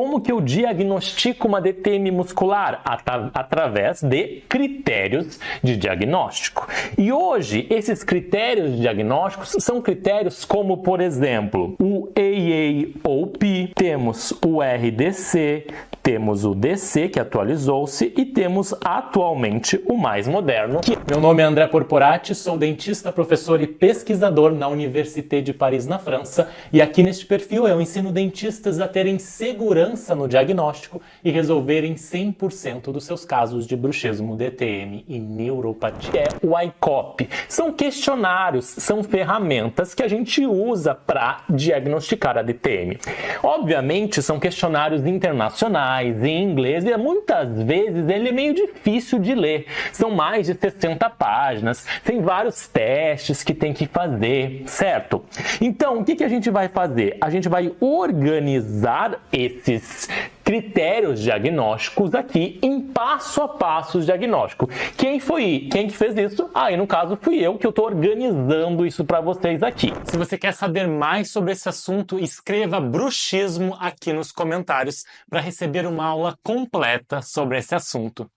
como que eu diagnostico uma DTM muscular? Através de critérios de diagnóstico. E hoje, esses critérios de diagnóstico são critérios como, por exemplo, o AAOP, temos o RDC, temos o DC, que atualizou-se, e temos atualmente o mais moderno. Meu nome é André Porporati, sou dentista, professor e pesquisador na Université de Paris, na França, e aqui neste perfil eu ensino dentistas a terem segurança no diagnóstico e resolverem 100% dos seus casos de bruxismo, DTM e neuropatia. O ICOP são questionários, são ferramentas que a gente usa para diagnosticar a DTM. Obviamente são questionários internacionais, em inglês, e muitas vezes ele é meio difícil de ler. São mais de 60 páginas, tem vários testes que tem que fazer, certo? Então, o que a gente vai fazer? A gente vai organizar esses critérios diagnósticos aqui em passo a passo diagnóstico. Quem que fez isso? Aí, no caso, fui eu que estou organizando isso para vocês aqui. Se você quer saber mais sobre esse assunto, escreva bruxismo aqui nos comentários para receber uma aula completa sobre esse assunto.